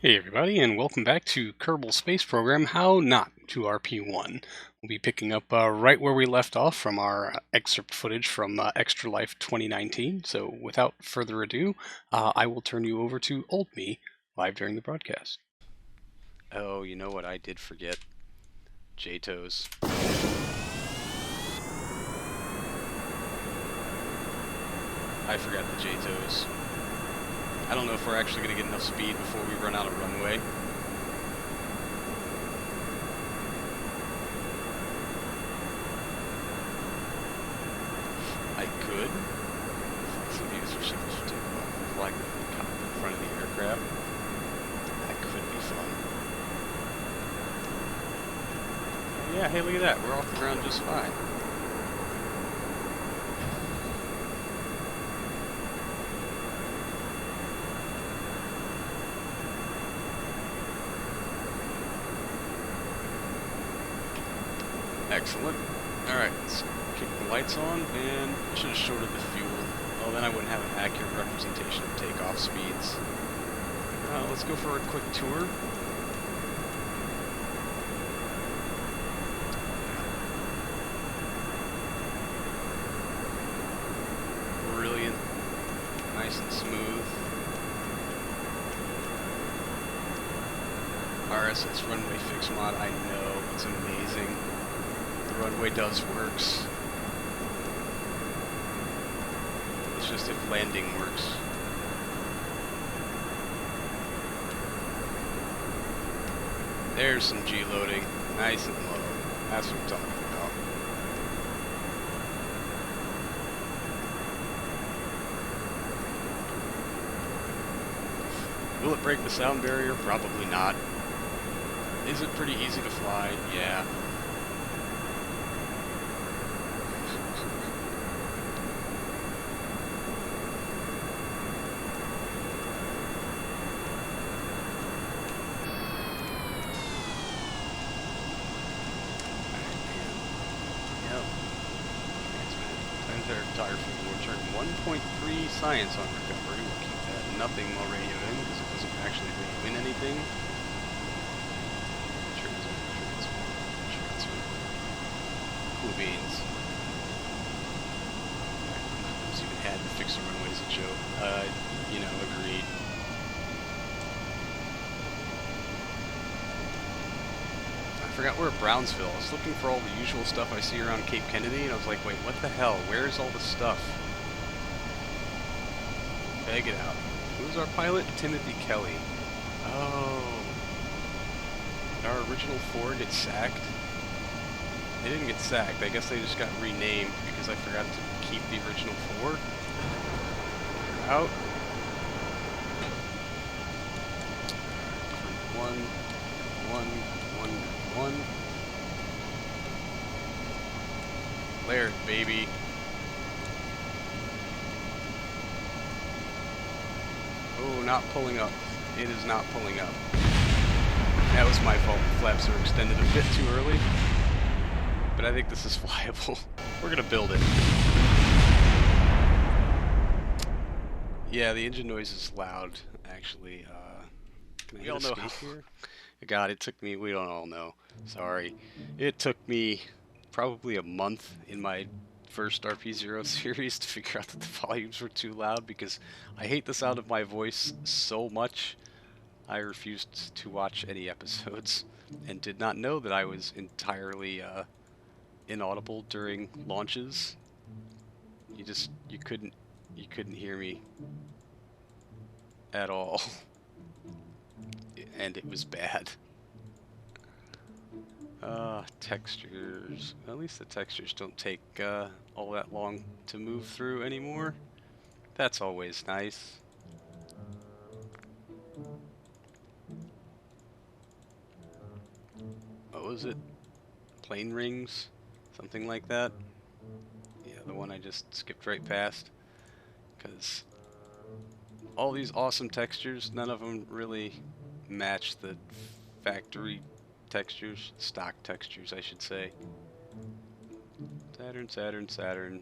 Hey everybody, and welcome back to Kerbal Space Program, How Not to RP-1. We'll be picking up right where we left off from our excerpt footage from Extra Life 2019, so without further ado, I will turn you over to Old Me, live during the broadcast. Oh, you know what I did forget? JTOS. I forgot the JTOS. I don't know if we're actually going to get enough speed before we run out of runway. I could. Some user signals should take off. Reflect the cockpit in front of the aircraft. That could be fun. Oh yeah, hey, look at that. We're off the ground just fine. Excellent. Alright, let's kick the lights on, and I should have shorted the fuel. Well, then I wouldn't have an accurate representation of takeoff speeds. Let's go for a quick tour. Brilliant. Nice and smooth. RSS runway fix mod, I know, it's amazing. The runway does works. It's just if landing works. There's some G loading, nice and low. That's what I'm talking about. Will it break the sound barrier? Probably not. Is it pretty easy to fly? Yeah. Tire fuel return 1.3 science on recovery. We'll keep that. Nothing while radio in because it doesn't actually radio in anything. Transfer. Cool beans. Who's even had to fix the runways at show? Agreed. I forgot we're at Brownsville. I was looking for all the usual stuff I see around Cape Kennedy, and I was like, wait, what the hell? Where's all the stuff? Bag it out. Who's our pilot? Timothy Kelly. Oh. Did our original four get sacked? They didn't get sacked. I guess they just got renamed because I forgot to keep the original four. They're out. One. Laird, baby. Oh, not pulling up. It is not pulling up. That was my fault. The flaps are extended a bit too early. But I think this is flyable. We're gonna build it. Yeah, the engine noise is loud, actually. Can I hit escape here? God, it took me, we don't all know. Sorry. It took me probably a month in my first RP-0 series to figure out that the volumes were too loud because I hate the sound of my voice so much. I refused to watch any episodes and did not know that I was entirely inaudible during launches. You couldn't hear me at all. And it was bad. Textures. At least the textures don't take all that long to move through anymore. That's always nice. What was it? Plane rings? Something like that? Yeah, the one I just skipped right past. Because all these awesome textures, none of them really match the factory textures, stock textures I should say. Saturn.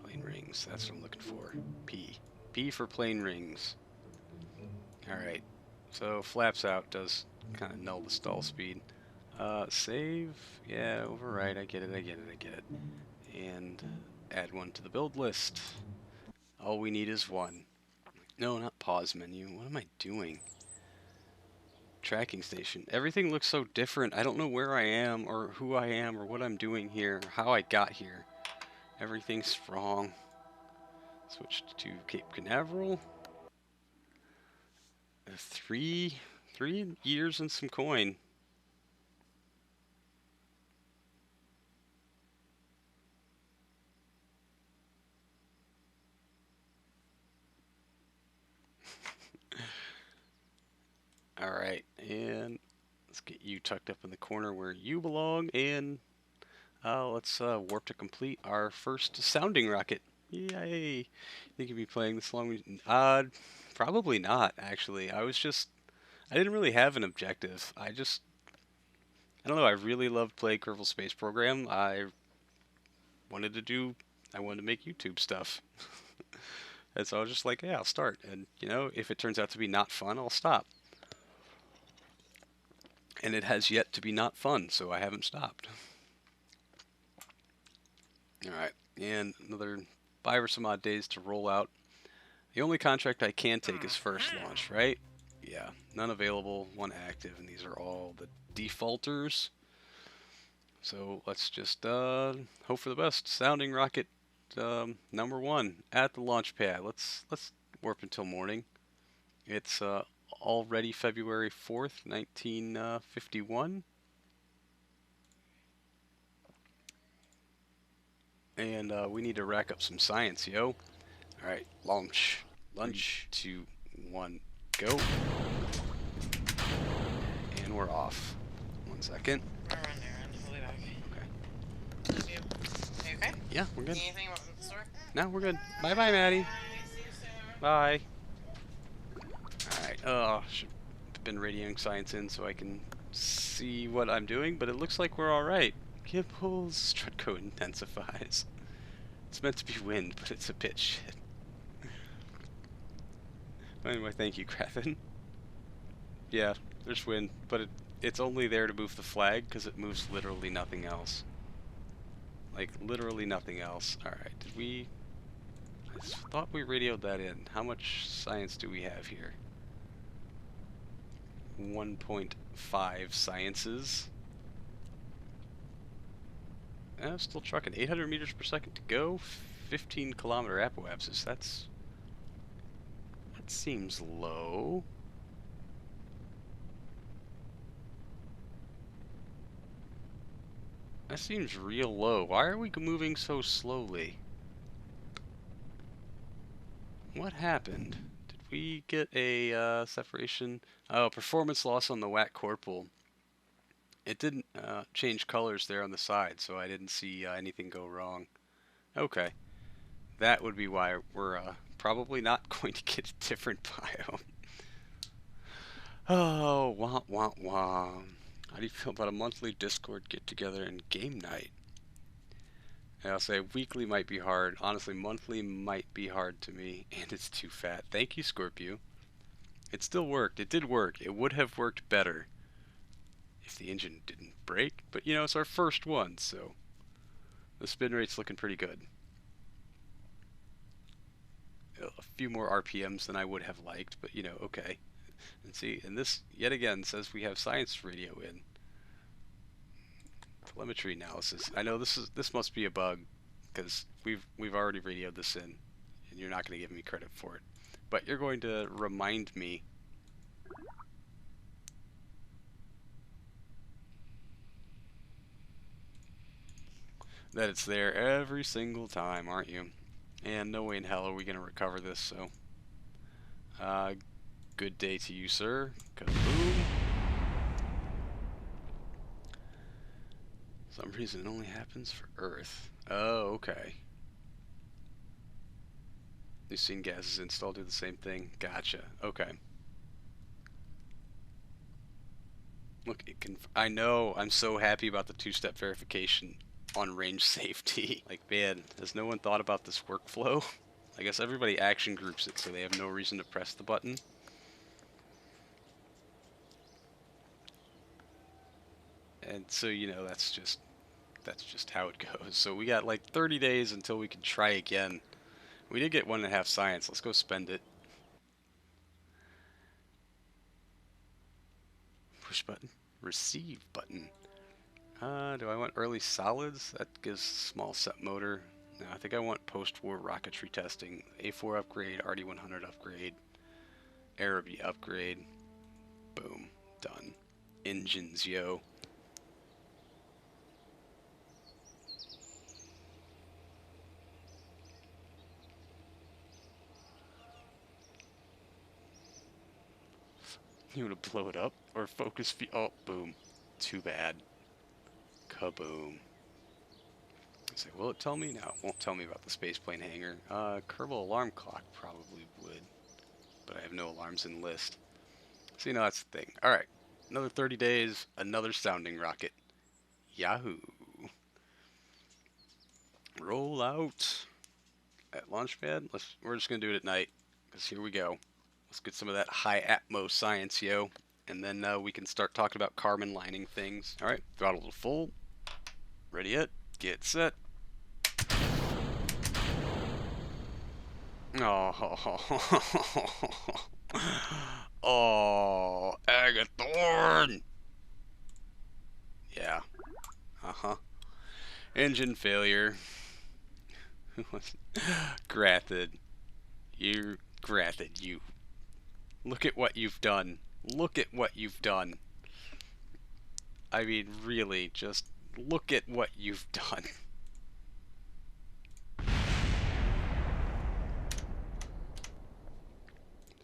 Plane rings, that's what I'm looking for. P for plane rings. Alright, So flaps out does kind of null the stall speed. Save, yeah, overwrite, I get it. And add one to the build list. All we need is one. No, not pause menu. What am I doing? Tracking station. Everything looks so different. I don't know where I am or who I am or what I'm doing here, or how I got here. Everything's wrong. Switched to Cape Canaveral. 3 years and some coin. Alright, and let's get you tucked up in the corner where you belong, and let's warp to complete our first sounding rocket. Yay! Think you'll be playing this long? Probably not, actually. I didn't really have an objective. I don't know, I really loved playing Kerbal Space Program. I wanted to make YouTube stuff. And so I was just like, yeah, I'll start. And, you know, if it turns out to be not fun, I'll stop. And it has yet to be not fun, so I haven't stopped. Alright, and another 5 or some odd days to roll out. The only contract I can take is first launch, right? Yeah, none available, one active, and these are all the defaulters. So let's just hope for the best. Sounding rocket number 1 at the launch pad. Let's warp until morning. It's already February 4th, 1951. And we need to rack up some science, yo. Alright, launch. Lunch, 2, 1, go. And we're off. 1 second. I'll be back. Okay. Love you. Are you okay? Yeah, we're good. Anything about the store? No, we're good. Bye-bye, Maddie. Bye. See you soon. Bye. Alright, should have been radioing science in so I can see what I'm doing, but it looks like we're alright. Gimbals, strut code intensifies. It's meant to be wind, but it's a bit shit. Anyway, thank you, Graffin. Yeah, there's wind, but it's only there to move the flag, because it moves literally nothing else. Like, literally nothing else. Alright, did we... I thought we radioed that in. How much science do we have here? 1.5 sciences. Still trucking. 800 meters per second to go. 15 kilometer apoapsis. That seems low. That seems real low. Why are we moving so slowly? What happened? Did we get a separation? Oh, performance loss on the WAC Corporal. It didn't change colors there on the side, so I didn't see anything go wrong. Okay. That would be why we're probably not going to get a different biome. Oh, wah wah wah. How do you feel about a monthly Discord get-together and game night? And I'll say weekly might be hard. Honestly, monthly might be hard to me, and it's too fat. Thank you, Scorpio. It still worked. It did work. It would have worked better if the engine didn't break, but you know, it's our first one, so the spin rate's looking pretty good. A few more RPMs than I would have liked, but you know, okay. And see, and this yet again says we have science radio in. Telemetry analysis. I know this must be a bug, because we've already radioed this in, and you're not going to give me credit for it. But you're going to remind me that it's there every single time, aren't you? And no way in hell are we going to recover this, so... good day to you, sir. Kaboom! For some reason it only happens for Earth. Oh, okay. You've seen gases installed do the same thing. Gotcha. Okay. Look, I know, I'm so happy about the two-step verification on range safety. Like, man, has no one thought about this workflow? I guess everybody action groups it so they have no reason to press the button. And so, you know, that's just how it goes. So we got like 30 days until we can try again. We did get 1.5 science. Let's go spend it. Push button. Receive button. Do I want early solids? That gives small set motor. No, I think I want post-war rocketry testing. A4 upgrade, RD100 upgrade, Aero upgrade. Boom. Done. Engines, yo. You want to blow it up? Or focus oh, boom. Too bad. Kaboom. Say, will it tell me? No, it won't tell me about the spaceplane hangar. Kerbal alarm clock probably would. But I have no alarms in list. So, you know, that's the thing. Alright. Another 30 days, another sounding rocket. Yahoo. Roll out at Launchpad. We're just going to do it at night. Because here we go. Let's get some of that high atmo science, yo. And then we can start talking about carbon lining things. Alright, throttle to full. Ready yet? Get set. Oh, oh, Agathorn. Yeah. Engine failure. Who was Grathid. You, Grathid, you. Look at what you've done. Look at what you've done. I mean, really, just look at what you've done.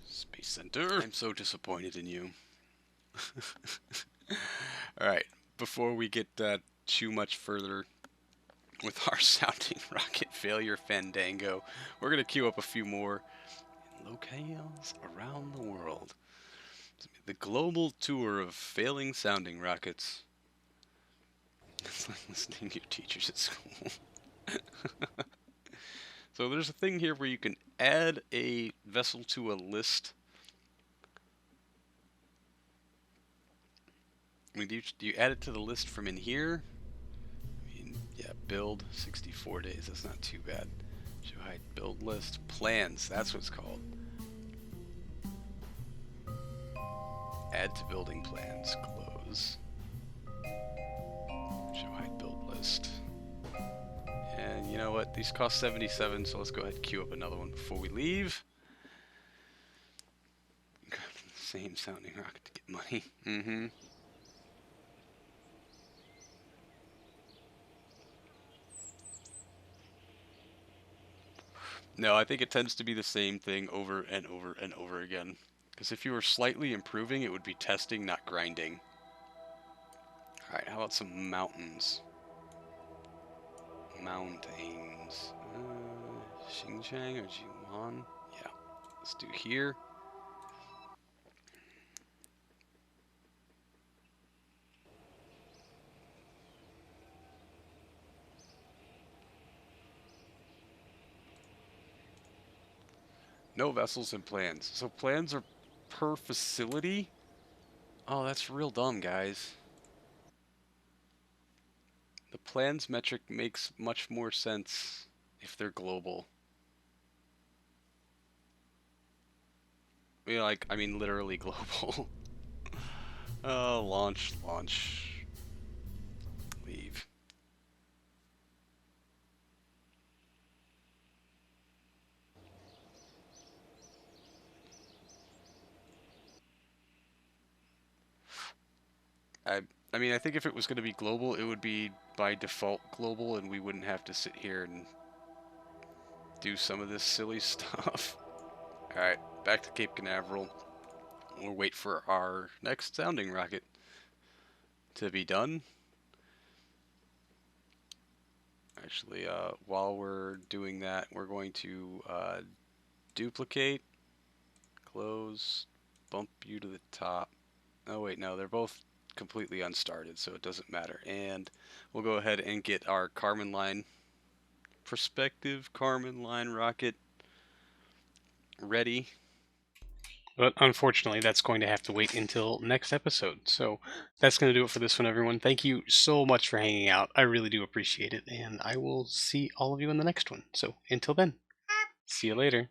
Space Center. I'm so disappointed in you. Alright, before we get too much further with our sounding rocket failure fandango, we're going to queue up a few more locales around the world. The global tour of failing sounding rockets. It's like listening to your teachers at school. So there's a thing here where you can add a vessel to a list. I mean, do you add it to the list from in here? I mean, yeah, build 64 days. That's not too bad. Show hide build list plans. That's what it's called. Add to building plans. Close. Show hide build list. And you know what? These cost 77, so let's go ahead and queue up another one before we leave. Same sounding rocket to get money. Mm-hmm. No, I think it tends to be the same thing over and over and over again. Because if you were slightly improving, it would be testing, not grinding. Alright, how about some mountains? Mountains. Xinjiang or Jiwan? Yeah. Let's do here. No vessels and plans. So plans are per facility? Oh, that's real dumb, guys. The plans metric makes much more sense if they're global. I mean literally global. Launch, leave. I mean, I think if it was going to be global, it would be by default global, and we wouldn't have to sit here and do some of this silly stuff. Alright, back to Cape Canaveral. We'll wait for our next sounding rocket to be done. Actually, while we're doing that, we're going to duplicate, close, bump you to the top. Oh wait, no, they're both completely unstarted, so it doesn't matter. And we'll go ahead and get our Kármán line, prospective Kármán line rocket ready. But unfortunately, that's going to have to wait until next episode. So that's going to do it for this one, everyone. Thank you so much for hanging out. I really do appreciate it. And I will see all of you in the next one. So until then, see you later.